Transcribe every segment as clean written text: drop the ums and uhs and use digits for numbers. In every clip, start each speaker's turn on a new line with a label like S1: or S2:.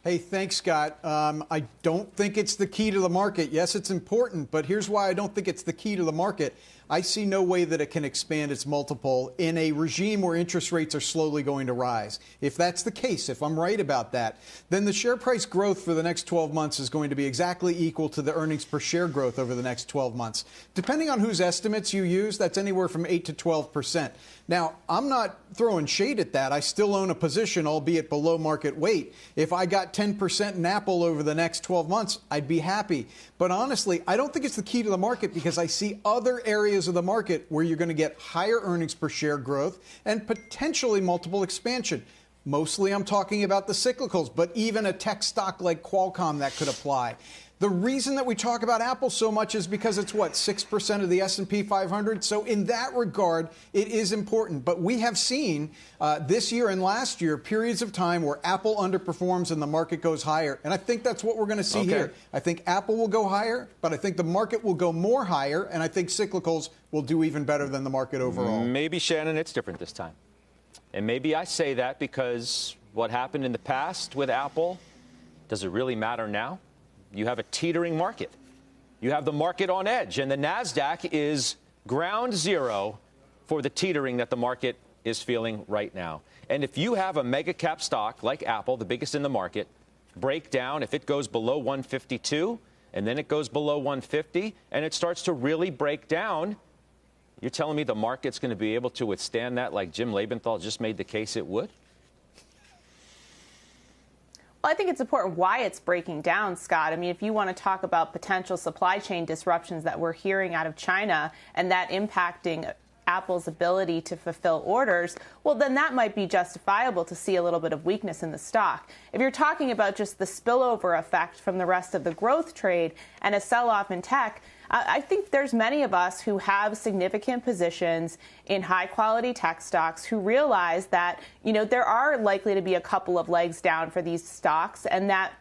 S1: Hey, thanks, Scott. I don't think it's the key to the market. Yes, it's important, but here's why I don't think it's the key to the market. I see no way that it can expand its multiple in a regime where interest rates are slowly going to rise. If that's the case, if I'm right about that, then the share price growth for the next 12 months is going to be exactly equal to the earnings per share growth over the next 12 months. Depending on whose estimates you use, that's anywhere from 8 to 12%. Now, I'm not throwing shade at that. I still own a position, albeit below market weight. If I got 10% in Apple over the next 12 months, I'd be happy. But honestly, I don't think it's the key to the market because I see other areas of the market where you're going to get higher earnings per share growth and potentially multiple expansion. Mostly I'm talking about the cyclicals, but even a tech stock like Qualcomm that could apply. The reason that we talk about Apple so much is because it's, what, 6% of the S&P 500? So in that regard, it is important. But we have seen this year and last year periods of time where Apple underperforms and the market goes higher. And I think that's what we're going to see here. I think Apple will go higher, but I think the market will go more higher, and I think cyclicals will do even better than the market overall.
S2: Maybe, Shannon, it's different this time. And maybe I say that because what happened in the past with Apple, does it really matter now? You have a teetering market. You have the market on edge, and the NASDAQ is ground zero for the teetering that the market is feeling right now. And if you have a mega cap stock like Apple, the biggest in the market, break down, if it goes below 152 and then it goes below 150 and it starts to really break down, you're telling me the market's going to be able to withstand that like Jim Lebenthal just made the case it would?
S3: Well, I think it's important why it's breaking down, Scott. I mean, if you want to talk about potential supply chain disruptions that we're hearing out of China and that impacting Apple's ability to fulfill orders, well, then that might be justifiable to see a little bit of weakness in the stock. If you're talking about just the spillover effect from the rest of the growth trade and a sell-off in tech, I think there's many of us who have significant positions in high-quality tech stocks who realize that, you know, there are likely to be a couple of legs down for these stocks, and that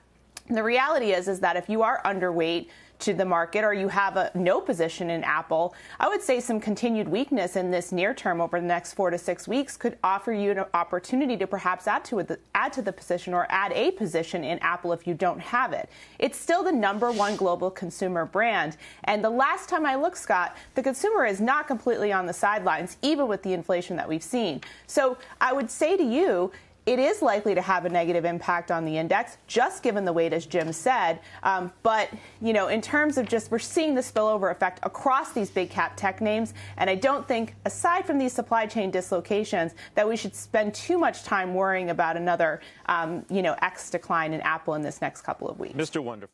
S3: the reality is that if you are underweight to the market or you have no position in Apple, I would say some continued weakness in this near term over the next 4 to 6 weeks could offer you an opportunity to perhaps add to the position or add a position in Apple if you don't have it. It's still the #1 global consumer brand. And the last time I looked, Scott, the consumer is not completely on the sidelines, even with the inflation that we've seen. So I would say to you, it is likely to have a negative impact on the index, just given the weight, as Jim said. But, you know, in terms of just we're seeing the spillover effect across these big cap tech names. And I don't think, aside from these supply chain dislocations, that we should spend too much time worrying about another, X decline in Apple in this next couple of weeks.
S2: Mr. Wonderful.